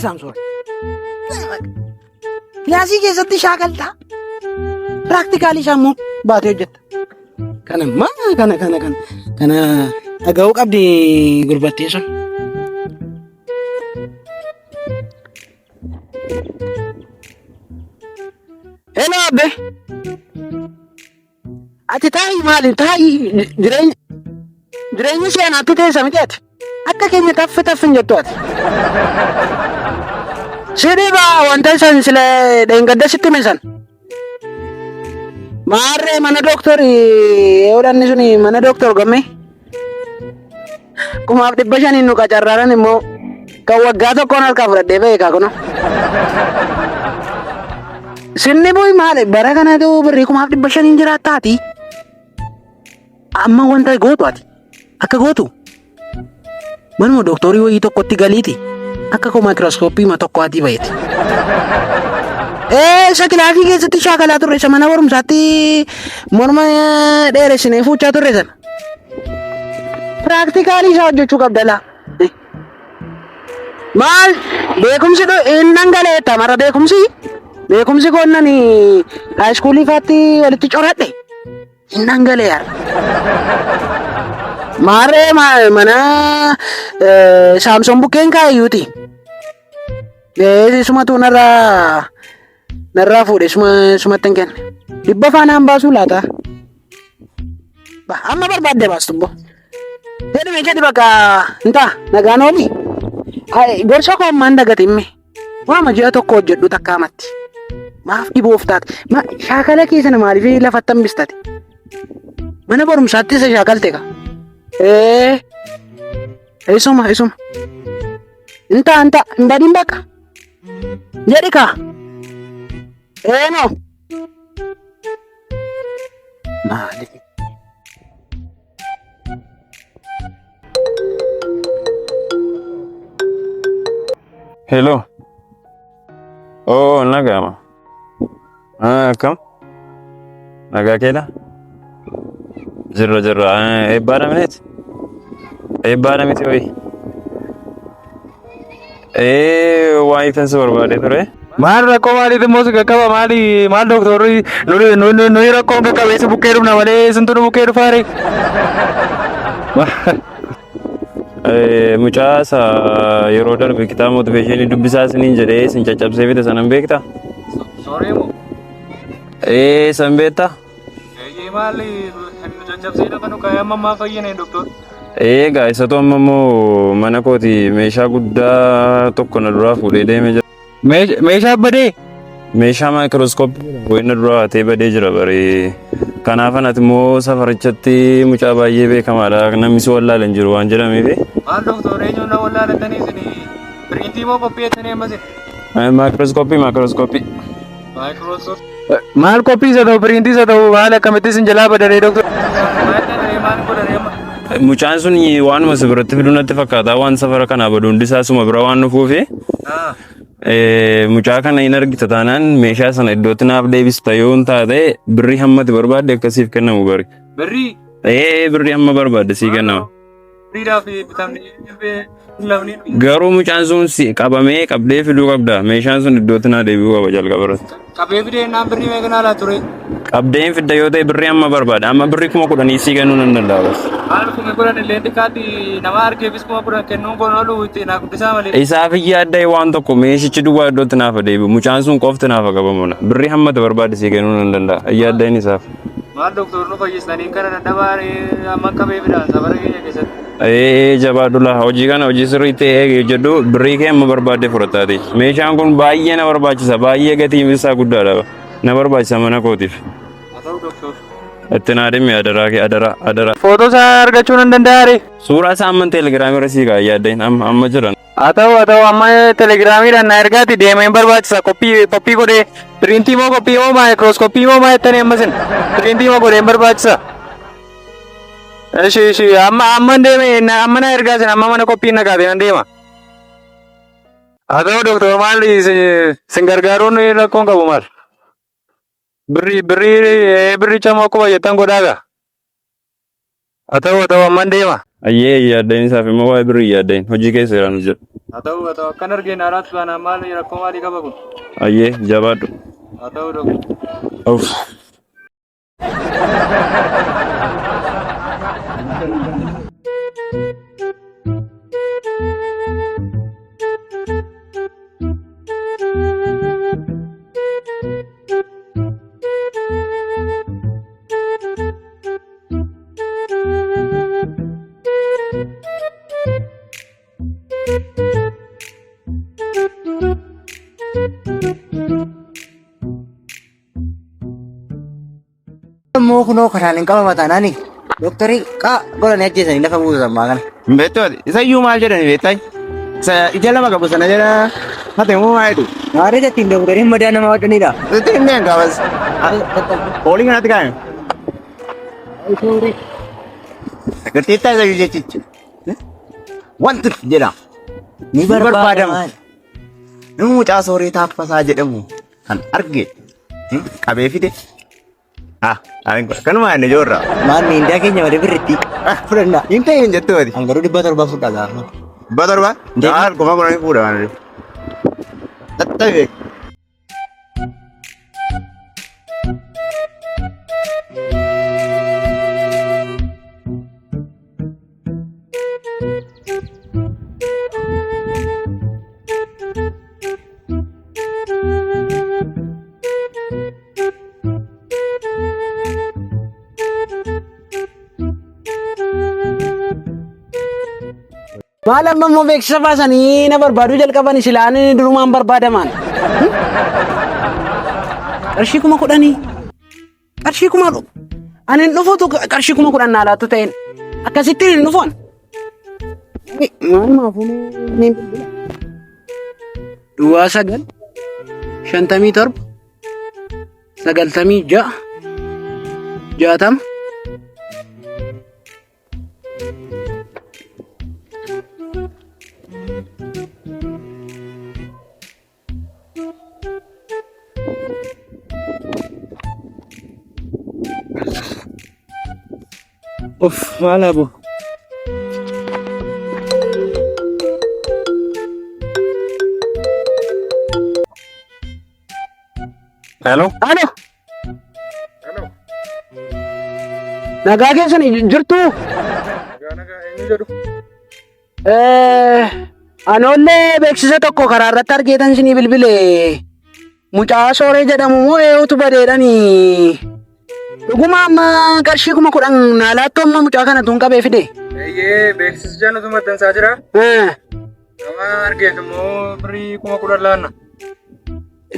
saamsoo. Kilaasii keessatti shaakaltaa. Piraaktikaalii sammuu baatee hojjetta. Kana dhaga'uu qabdi gurbattee sun. Hello abbe. Ati taa'ii maali? Taa'ii jireenya seenaatti teessa miti ati. Akka keenya taffin jettu ati. Sidii baa wanta san sila dheengadda sitti misan. Maarree mana dooktorii yoodhanni suni mana dooktor gammee. 5,500 nu qacarraaran immoo kan waggaa tokkoon harkaa fudhadhee beekaa kuno. Sinni bu'i maali? Bara kanatu birrii 5,500 jiraattaati. Amma wanta gootu ati. Akka gootu. Manuma dooktorii wayii tokkotti galiiti. Akka koo maayikirooskooppii ma tokko ati bayeeti. Isa kilaasii keessatti shaakalaa turre isa mana barumsaatti morma dheeressinee fuuchaa turre sana. Piraaktikaalii isaa hojjechuu qabdala. Maal beekumsi hin dhangaleetta mara beekumsi koonnani haayiskuulii faatti walitti coradhe hin dhangaleeyyaar. Maarree mana saamsoon bukkeen kaayyuuti. Sumatu narraa fuudhe sumatti hin kenne. 100 faanaan baasuu laata? Amma barbaadde baastu immoo. Jedhame jedhi bakka inta nagaan ooli. Gorsa koo ammaan dagate himme. Waama ji'a tokko hojjedhu takkaamatti. Maaf dhiboof taate. Shaakala keessan maaliif lafatti hambistate? Mana barumsaatti isa shaakalte ka? Isuma. Inta hin badin bakka. Jedhi ka. No. Maali? Hello. Oh, nagama. Kam? Nagaa keedha? Jirra. Eebbaadha mineeti? Eebbaadha miti ho'i? Waa ifeensa barbaade ture? Maal rakkoo maaliif immoo si qaqqaba maal dooktorri nuyi rakkoon qaqqabeessi bukkee dhufna malee sintu nu bukkee dhufaare. Mucaasa yeroo darbe kitaaba motiveeshinii dubbisaa isiniin jedhee isin caccabsee fite sanan beektaa? Sooreemo. San beektaa? Maali caccabsee dhaqanu kaayyaa ammaa fayyane dooktor. Egaa isatu amma immoo mana kooti meeshaa guddaa tokko na duraa fuudhee deemee jira. Meeshaa badee? Meeshaa maayikirooskooppii wayina duraa hatee badee jira baree. Kanaafan ati immoo safarichatti mucaa baay'ee beekamaadha. Namni si wallaalan hin jiru waan jedhameef. Maal dooktor eenyuun na wallaalatanii isin piriintii moo qopheessanii ammasin? Maayikirooskooppii. Maal qophii isa ta'u piriintii isa ta'u haala akkamitti isin jalaa badaree dooktor? Mucaan sun waanuma si biratti fiduu natti fakkaata waan safara kanaa badu hundi isaa suma bira waan dhufuufi. Mucaa kana hin argita taanaan meeshaa sana iddootti naaf deebista yoo hin taate birrii hammati barbaadde akkasiif kennamu bari. Birrii? Birrii hamma barbaadde sii kennama. Birriidhaaf bitamni lafni. Garuu mucaan sun qabamee qabdee fiduu qabda. Meeshaan sun iddootti naa deebi'uu qaba jalqaba irratti. Qabee fidee naan birrii meeqanaa laa ture? Qabdeen fidda yoo ta'e birrii hamma barbaada. Amma birrii 10,000 sii kennuu nan danda'a. Maal 10,000 illee xiqqaatti nama argeefis 10,000 kennuun kun oolu itti naa guddisaa malee. Isaaf yaadda waan tokko meeshichi duwwaa iddootti naaf deebi'u. Mucaan sun qofti naaf qabamudha. Birrii hamma barbaade sii kennuu nan danda'a. Yaadda inni isaaf. Maal dooktor nu fayyistanii kana dadhabaaree amma qabee fidaan safara keenya keessatti. Jabaadula hojii kana hojii sirriitti eegee jedhu birrii kee amma barbaadde fudhataati. Meeshaan kun baay'ee na barbaachisa. Baay'ee gatiin isaa guddaadha. Na barbaachisa mana kootiif. Itti naa dhimmi adara. Footoo isaa argachuu nan danda'aare? Suuraa isaa amma teelegiraamii irra sii kaa'ee yaaddeen amma jiran. Haa ta'u amma teelegiraamiidhaan na ergaati deemeen barbaachisa qophii godhee piriintii moo qophii moo maayikirooskooppii moo maayettanii ammasin piriintii moo godheen barbaachisa. Ishi amma deeme amma na ergaasin amma mana qophii na kaatee nan deema. Haa ta'u dooktor maal sin gargaaruun rakkoon qabu maal? Birricha moo akkuma jettan godhaaga? Haa ta'u amma deema. Ayyee yaaddeen isaaf immoo waa'ee birrii yaaddeen hojii keessa jiran jiru. haa ta'u akkan argeen haaraatti baanaa maal rakkoo maalii qaba kun? Ayyee jabaadhu. haa ta'u dhofu. Uff. Mau kuno kanaan qaba mataanani doktori qa godhanii ajjeesanii lafa buusan maa kana. Beektooti isa iyyuu maal jedhani beektai isa ija lama qabu sana jedha hate moo maayitu Maaree jettiin doktoriin madaa nama wadhanidha. itti hin deen qabas poolii kanatti kaa'e agartiittaa isa iyyuu jechichi wanti jedha Ni barbaadama nama mucaa soorii taaffasaa jedhamu kan arge qabee fide kanuma inni joorra Maan miindaa keenya wada birritti fudhanna hin ta'in jettooti hangaruu 700 fudhaa gaafa. badarba jaal kuma kunani fuudha waan tattabe Maal amma immoo beeksisa baasanii na barbaaduu jalqaban silaan durumaan barbaadaman. Qarshii 10,000. Qarshii 10,000. Ani hin dhufuutu qarshii 10,000 naa laattu ta'een akkasitti hin dhufuun. Maalumaafuu ni bilbila. Duwwaa 9 57 96 60. Uff maal abu. Hello. Alo. Nagaa keessan jirtu? Anoollee beeksisa tokko karaa irratti argeetan sinii bilbile. Mucaa sooree jedhamu moo eenyutu badeedhanii? Dhuguma amma qarshii 10,000 naa laattu amma mucaa kana tun qabee fide. Eeyyee beeksisa nutu maxxansaa jira. Nama argeetu immoo birrii 10,000 laanna.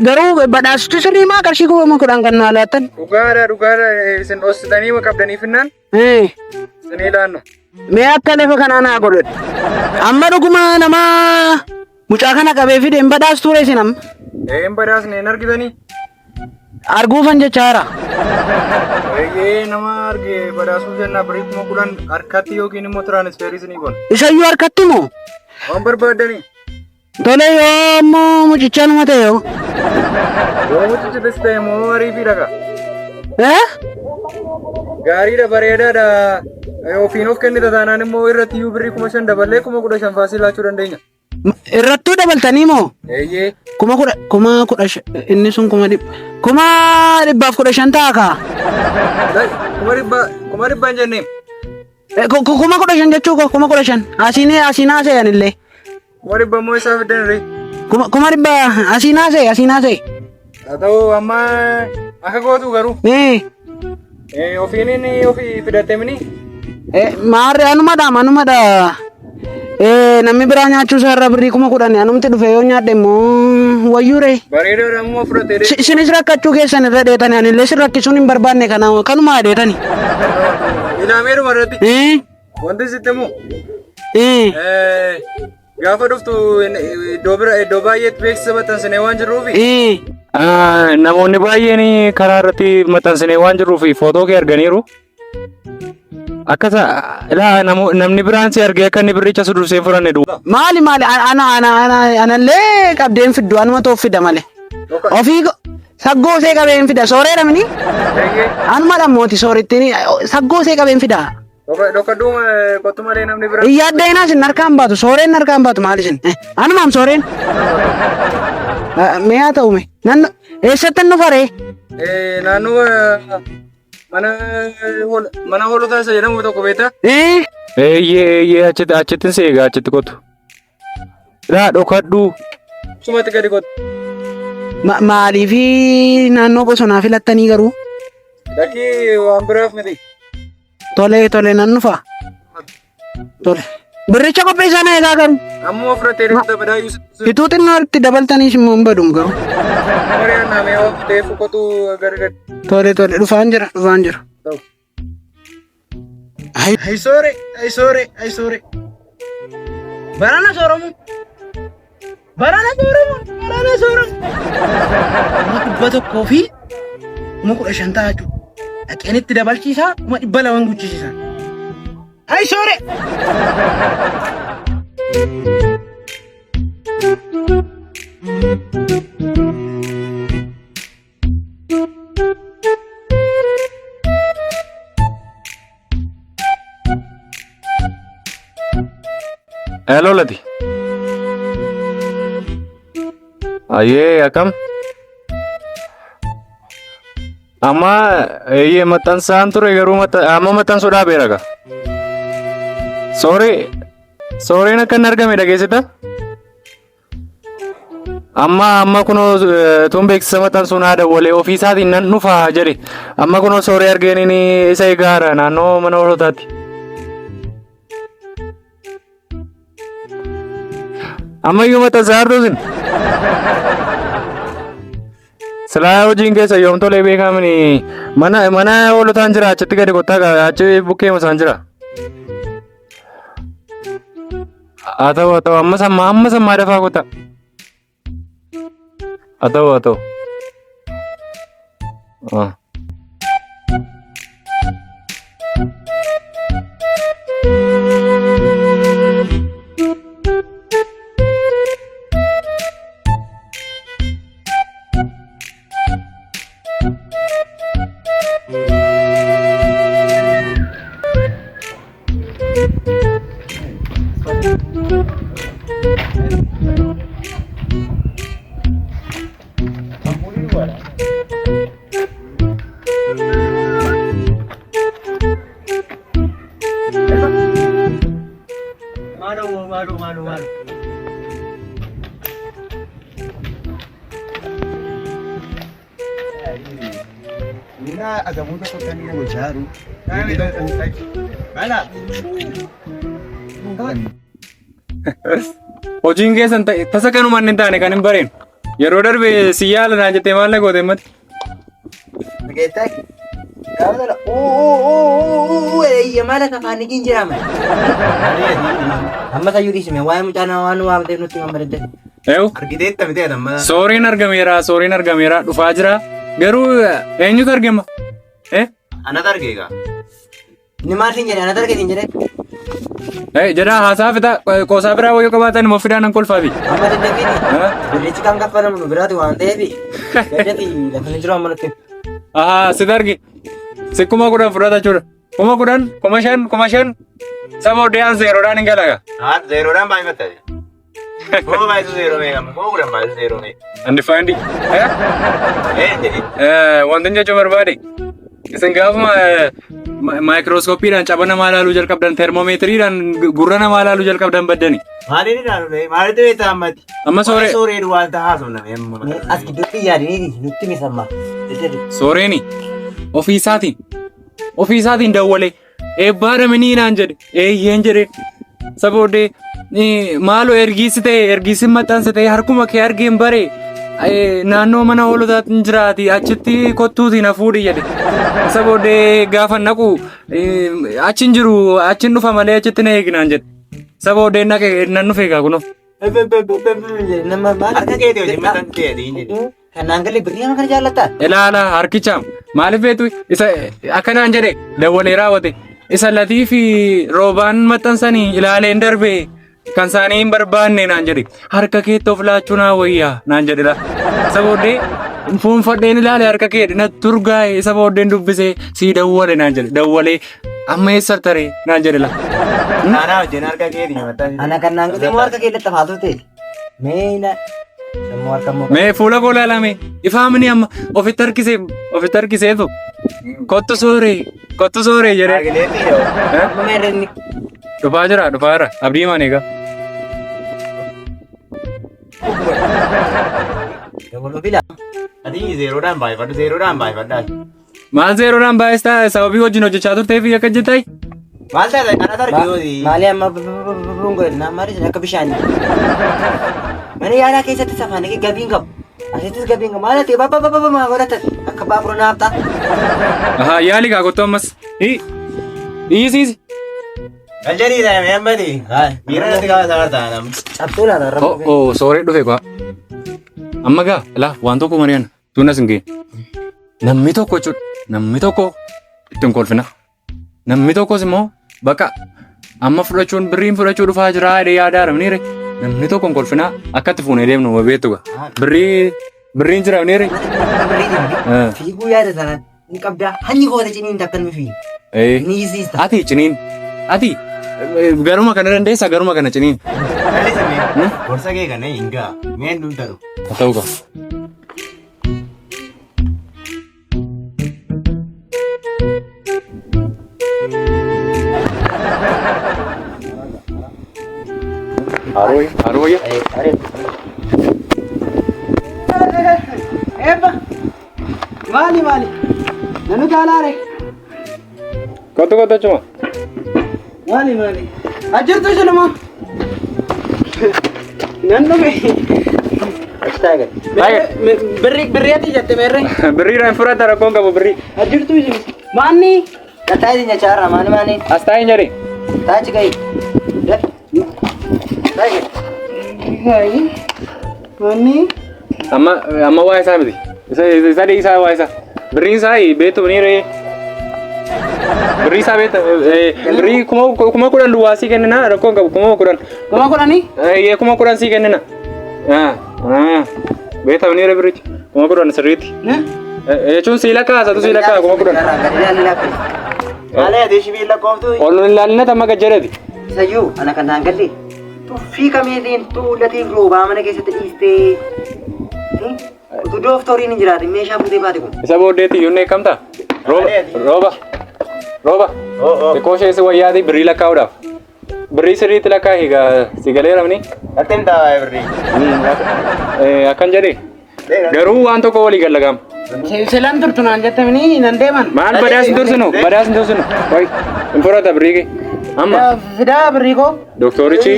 Garuu badhaasitu sirrii maa qarshii 10,000 kan naa laattan? Dhugaadha isin dhoositanii qabdaniifinnaan isinii laanna. Mee akka lafa kanaa naa godhadhu. Amma dhuguma nama mucaa kana qabee fide hin badhaastu reesin amma. Hin badhaasne hin argitanii? Arguufan jechaara. Eeyyee nama arge badhaasuu jennaa birrii 10,000 harkatti yookiin immoo tiraanisferii isinii goona. Isayyuu harkatti moo? Waan barbaaddanii? Tole yoo ammoo mucichaan mata yoo. Yoo mucichittis ta'e moo ariifii dhaqa? Gaariidha bareedaadha. Ofiin of kennita taanaan immoo irratti iyyuu birrii 5,000 daballee 10,000 faasii laachuu dandeenya. Irrattuu dabaltanii moo? Eeyyee. 10,000 inni sun 1,500 ta'a kaa. 1,000 hin jennee. 10,000 jechuu koo 10,000 asiinaa se'an illee. 1,000 immoo isaa fiddan irree. 1,000 asiinaa se'e. Haa ta'u amma akka gootu garuu. Ofiin ofii fidatte mini. Maarree anumadha. Namni biraa nyaachuu isaarra birrii 10,000 anumti dhufe yoo nyaadhe immoo wayyuure. Bareedaadha ammoo fudhatte. Isinis rakkachuu keessan irra dheetani anillee sin rakkisuun hin barbaanne kanuma dheetani. Ilaameedhuma irratti. Wanti sitti immoo. Gaafa dhuftu iddoo baay'eetti beeksisa maxxansinee waan jirruufi. Namoonni baay'een karaa irratti maxxansinee waan jirruufi footoo kee arganiiru. Akkasa namni biraan si argee akka inni birricha si dursee fudhanne duuba. Maali anallee qabdeen fiddu anuma toof fida malee. Ofii saggoo see qabeen fida sooreedha mini. Anuma dhammooti soorittiin saggoo see qabeen fida. Dhokadhuu kottu malee namni bira. Iyyaaddeena isin harkaan baatu sooreen harkaan baatu maal isin? Anumaam sooreen. Mee haa ta'u mee naannoo eessatti nu faree? Naannoo mana hoolotaa isa jedhamu tokko beektaa? Eeyyee achitti seegaa achitti qotu. Raa dhokadhuu. Sumatti gadi qotu. Maaliifi naannoo bosonaa filattanii garuu? Dhaqii waan biraaf miti. Tole nan dhufa. Tole. Birricha qopheessaa na eegaa garuu. Ammoo fudhatee deemta badaa Yusuf. Ituu xinnoo itti dabaltaniis immoo hin badum garuu. Mariyaan naamee waan ta'eef qotu gargari. Tole dhufaan jira. Ay soore. Barana sooromu. Kuma 100 fi kuma 15 ta'a jechuudha. Dhaqeen itti dabalchiisaa kuma 200 guchisiisan. Ay soore. Hello Lati. Aye akam. Amma maxxansaan ture garuu amma maxxansuu dhaabeera gaa. Sooreen akka hin argame dhageessita? Amma kunoo tuun beeksisa maxxansuun haadha walee ofii isaatiin nan dhufaa jedhe. Amma kunoo sooree argeen isa eegaara naannoo mana hoolotaatti. Amma iyyuu maxxansaa hartuusin. Silaa hojiin keessa yoom tolee beekamni mana hoolotaan jira achitti gadi qottaa achi bukkeema isaan jira. Haa ta'u amma sammaa dafaa qotta. Haa ta'u. Malu. Nina agamuda ko kanina mo jaru. Mana? Hojiin keessan tasa kanumaan hin taane kan hin bareen. Yeroo darbe si yaala naan jettee maal goote mati. Begeetai. Kaawwala. Mala kafaani jinjirama. Amma sayyuu dhiisime waa'ee mucaanaa waan waamteef nutti gammadde. Eewu. Argiteetta miti adamma. Sooriin argameera dhufaa jira. Garuu eenyutu argama? Anatu argeegaa. Inni maal hin jedhe anatu argeetiin jedhe. Jedhaa haasaa fitaa qoosaa biraa wayyoo qabaatan immoo fidaan an kolfaafi. Amma deddeebiini. Birrichi kan kaffalamu nu biraati waan ta'eefi. Gadhati lafa hin jiru amma nutti. Sit argi. Si 10,000 fudhata jechuudha. 10,000, 5,000, 5,000. Sama dee'aan zeeroodhaan hin galaga. Zeeroodhaan baay'ifata. Koo baay'isu zeeroo meeqama? Koo kudhan baay'isu zeeroo meeqa? Andi faandi. Wanti jechuun barbaade. Isin gaafuma maayikirooskooppiidhaan caba namaa ilaaluu jalqabdan termoomeetiriidhaan gurra namaa ilaaluu jalqabdan baddani. Maaliin ilaalu? Maalitti beektaa ammatti? Amma sooree. Sooreen waan ta'aa haasofname. As gidduutti yaadanii nutti misamma. Sooreeni ofii isaatiin dawwalee eebbaadhamanii naan jedhe eeyyeen jedhe sabooddee maaloo ergiisi maxxansa ta'e harkuma kee argeen bare naannoo mana hoolotaatti jiraati achitti kottuutii na fuudhi jedhe sabooddee gaafa naqu achin jiru achin dhufa malee achitti na eeginaan jedhe sabooddee naqe nan dhufe egaa kunoo. Harka keetii hojii maxxansa ta'e Kanaan galee birrii kana jaallataa? Ilaala harkichaam maaliif beektu isa akkanaan jedhe dawwalee raawwate isa latii fi roobaan maxxansanii ilaaleen darbe kan isaanii hin barbaanne naan jedhe harka keetti of laachuu naa wayyaa naan jedhedha. Sabooddee fuunfadheen ilaale harka kee na turgaa'e isa booddeen dubbisee sii dawwale naan jedhe dawwalee amma eessa taree naan jedhe la. Naanaa wajjin harka keetiin himataa. Ana kan naan gadi moo harka kee laxafaatu ta'e. Meena. Sammuu harka moo. Mee fuula koo laalame ifaamni amma ofitti harkiseetu kottu sooree jedhee. Agileetii yoo. Meerrenni. Dhufaa jira abdii maan eegaa. Dabaluu bila. Ati zeeroodhaan baay'ifadhaa. Maal zeeroodhaan baay'istaa sababii wajjin hojjechaa turteef akka jettai. Maal ta'e kana tarkii Maali amma bungo na maris akka bishaanii. Mana yaalaa keessatti safaanii gabiin qabu. Asittis gabiin qabu. Maal ta'e baba maa godhata akka baabura naafta. Aha yaali gaa kottu ammas. Dhiisiisi. Aljanii taa'ee meembati. Biira natti qaba sagartaa nam. Cabsuu laata rabboo. Oh sooree dhufe kwa. Amma gaa laa waan tokko mari'an tuunas hin geenye. Namni tokko ittiin kolfina. Namni tokkos immoo bakka amma birriin fudhachuu dhufaa jira jedhee yaadaa jiraniire namni tokko hin kolfinaa akka itti fuunee deemnu beektu gaa. Birriin jira jiraniire. Fiiguu yaada sana ni qabdaa. Hanyi koota ciniin takkan mi fiigu. Ni isiista. Ati ciniin. Ati garuma kana dandeessaa garuma kana ciniin. Gorsa kee kana hin gaa. Meen duun ta'u. Haa ta'u gaa. Haroya. Ebba. Maali. Nanu taalaare. Kottu cuma. Maali. Ajirtu shiluma. Nan dhume. Astaaga. Birriati jette meerre. Birriidhaan fudhata rakkoon qabu birrii. Ajirtu shiluma. Maanni. Kataa isin nyachaarra maani. As taa'in jedhee. Taachi gahi. Maanni. Amma waa isaa miti. Isa dhiisaa waa isaa. Birriin isaa beektu ni ree. Birrii isaa beekta. Birrii kuma kudhan duwwaa sii kennina rakkoon qabu kuma kudhan. Kuma kudhanii? Kuma kudhan sii kennina. Beekta ni ree birrichi. Kuma kudhan sirriitti. Jechuun sii lakkaasa tu sii lakkaa kuma kudhan. Malee ati shibii lakkooftu. Ol ilaalina tamma gajjareeti. Sayyuu ana kan naan galle. Tuffii kamiitiin tuulatiin roobaa mana keessatti dhiistee. Utuu dooftoriin hin jiraatin meeshaa fuutee baate kun. Isa booddeetti iyyuu inni eegamtaa? Rooba. Xiqqoo ishee si wayyaatii birrii lakkaa'uudhaaf. Birrii sirriitti lakkaa'e egaa si galeeramni. Ati hin taa'aa birrii. Akkan jedhee. Garuu waan tokko walii gallagaama. Silan turtu naan jettamini nan deeman. Maal badaas hin tursinu. Wayi hin fudhata birrii kee. Amma. Fidaa birrii koo. Dooktorichi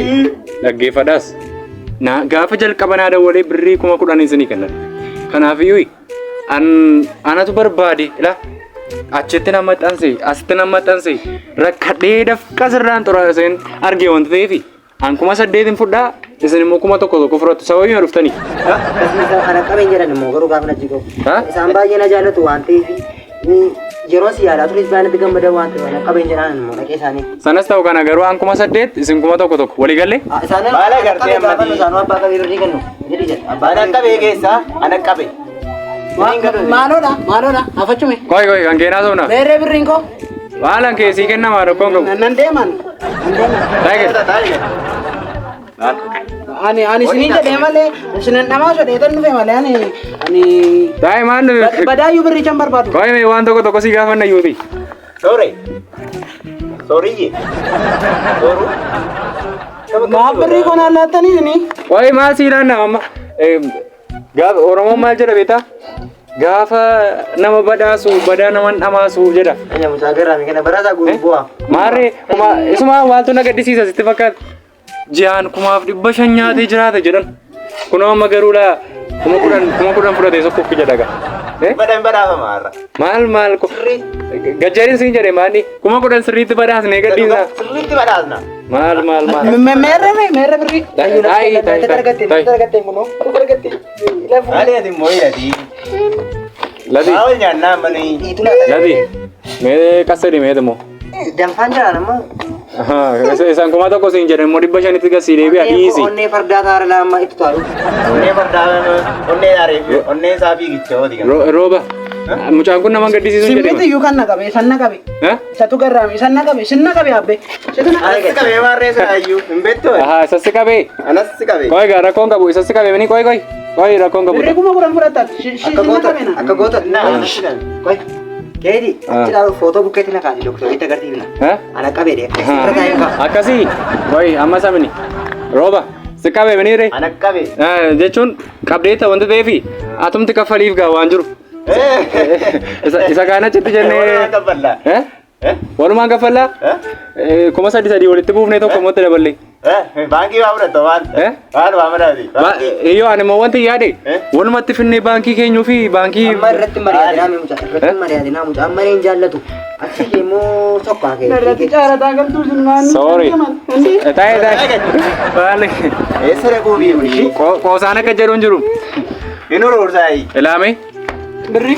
dhaggeeffadhaas. Gaafa jalqaba naa dawwalee birrii kuma kudhanii isinii kennan. Kanaafiyyuu anatu barbaade achitti nama maxxanse asitti nama maxxanse rakkadhee dafqa sirraan xuraaseen argee wanti ta'eef an kuma 8 fudhaa isin immoo kuma tokko fudhattu sababii dhuftanii. Ana qabeen jedhan immoo garuu gaafa najji qabu. Isaan baay'ee na jaallatu waan ta'eef yeroo si yaalaa turis baay'inatti gammada waan ta'eef ana qabeen jedhan immoo dhaqee isaanii. Sanas ta'u kana garuu an kuma 8 isin kuma tokko walii galle. Baala gartee ammati. Isaan abbaa qabee birrii kennu. Jedhi jedha. Ana qabee keessaa ana qabe. Maalodha afachume. Koi kan keenaa soona. Meerree birriin koo. Waalan keessii kennamaa rakkoon qabu. Nan deeman. Ani sinin jedhee malee sinan namaa sodheetan dhufe malee ani daa'imaan badaayyuu birrii can barbaadu. Koi waan tokko si gaafanna yuuti. Sooriyye. Sooruu. Maaf birrii konaan laattanii ni. Koi maal siidhaan nama gaafa Oromoon maal jedha beektaa? Gaafa nama badhaasu badaa naman dhamaasu jedha. Anya mucaa garraami kana barataa bu'aa. Maarree isuma waaltu na gaddisiisa sitti fakkaata. Ji'aan 500 nyaatee jiraata jedhan. Kunoo amma garuudha kuma kudhan fudhatee sokkuuf jedhaga. Badaan badhaafama har'a. Maal gajjariin siin jedhe maali? Kuma kudhan sirriitti badhaasnee gadhiisa. Sirriitti badhaasna. Maal. Meerree birrii. Dargattee kunoo. Dargattee. Maali ati immoo hidhati. Lati. Maal nyaannaa manii. Lati. Mee qassadi mee demoo. Danfaan jiraan ammoo Isaan kuma tokko siin jedhan immoo 500 gasii deebi'a dhiisi. Onnee fardaa taara lama itti taaru. Onnee fardaa onnee areefi onnee isaa fiigicha hooti kan. Rooba. Mucaan kun nama gaddisiisu jedhama. Simmiti iyyuu kan naqabe, san naqabe. Isatu garraame, san naqabe, sin naqabe abbe. Anas qabee warree siraayyuu hin beektu. Isas si qabee. Anas si qabee. Koi gaa rakkoon qabu isas si qabee mini koi. Koi rakkoon qabu. Birrii kuma kudhan fudhatta. Akka goota. Koi. Keedi. Achiidhaan footoo bukkeetti na kaasi doktoriitti agarsiifna. Ana qabee dee. Akkasii. Koi amma sabni. Rooba. Si qabee mini ree. Ana qabee. Jechuun qabdeetta wanti ta'eefi atumti kaffaliif gaa waan jiru. Isa kana achitti jennee. Walumaan kaffallaa. Walumaan kaffallaa? 3,300 walitti buufnee tokko mootti daballee. Baankii waa fudhattu waan. Waan waa madaati. Iyyoo ani immoo wanti yaade walumatti finnee baankii keenyuu fi baankii. Amma irratti mari'atinaa mi mucaa irratti mari'atinaa mucaa amma hin jaallatu. Achi immoo tokkaa kee. Irratti caalataa galtuu sun waan. Sorry. Taa'e. Maali? Eessa dhaquu biyya Qoosaan akka jedhu hin jiru. Hin uruursaayi. Ilaame? Birrii.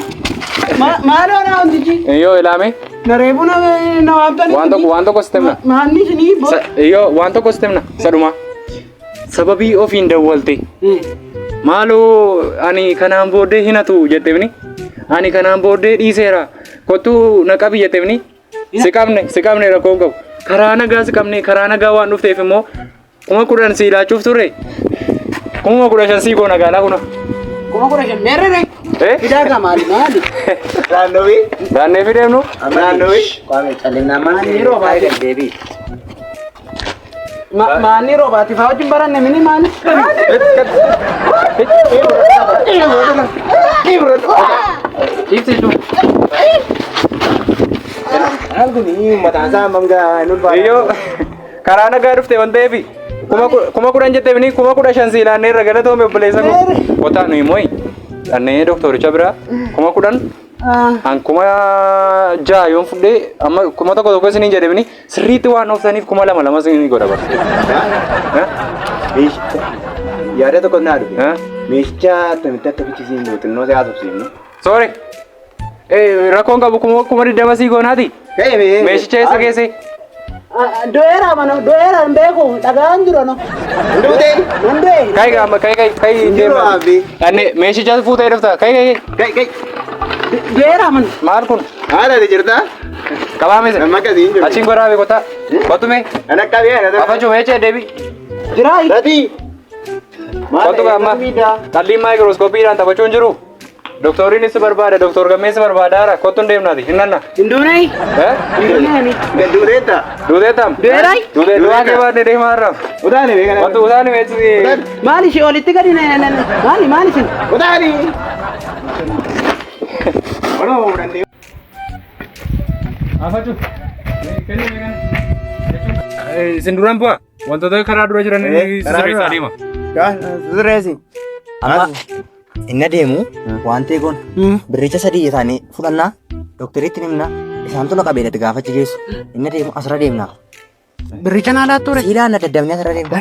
Maaloo naa wantichi. Iyyoo ilaame? Nareebu na waamtani. Waan tokko sistemna. Maanni isinii bo. Iyyoo waan tokko sistemna. Saduma. Sababii ofiin dawwalte. Maaloo ani kanaan booddee hinatu jetteefni. Ani kanaan booddee dhiiseera. Kottuu na qabi jetteefni. Si qabne rakkoon qabu. Karaa nagaa si qabne karaa nagaa waan dhufteef immoo 10,000 si ilaachuuf turre. 15,000 si goona gaalaa kuna. 15,000 meerre. Fidaa maali? Naannowi. Daannee fideemnu. Naannowi. Qaamee callinaa Maanni roobaati. deebii. Maanni roobaati faa wajjin baranne mini maani? Ibsitu. Alguni mataan isaa manga nulfaa. Iyyoo karaa nagaa dhufte waan ta'eef 10,000 jetteefni 15,000 si ilaannee irra galatoome obboleessa koo. Qotaa nuyi mooyi. Dhannee doktoricha bira 10,000 an 6,000 yoon fudhee amma 1,000 isiniin jedhemni sirriitti waan oofsaniif 2,200 isinii godha bara. Yaada tokko naa dhufe. Meeshaa akkamitti akka bichisiin mootinnoo si haasofsiifnu. Sorry. Rakkoon qabu 20,000 sii goonaati. Meeshicha eessa geesse? Do'eera mana do'eera hin beeku dhagaan jira no. Nduutee. Mandee. Kai gaama kai deema. Dhannee meeshicha fuutee dhufta kai. Do'eera mana. Maal kun? Haala ni jirta. Qabaame se. Amma akkasiin jiru. Achiin godhaa beekota. Kottume. Ana qabee ana. Afachuu meechee deebi. Jiraa. Rati. Kottu gaama. Qalliin maayikirooskoopiidhaan taphachuun jiru. Doktoriin si barbaada, doktor gammee si barbaadaara. Kottuun deemnaati. Hinnanna. Hinduunai. Hinduunai. Gadduureetta. Duudeetam. Do'eerai. Duudaa kee baadne deemaa irraa. Utaani beekana. Wanti utaani meechisi. Maali ishee olitti gadi maali isin? Utaani. Waloo dandee. Afachuu. Isin duraan bu'a. Wantoota karaa dura jiran sirreessaa deema. Sirreessi. Amma inni deemu waan ta'eegoon birricha 3 isaanii fudhannaa doktariitti himna isaan tola qabeedatti gaafachi geessu inni deemu asirra deemna. Birricha naa laattuure. Siidaan adda addamni asirra deemna.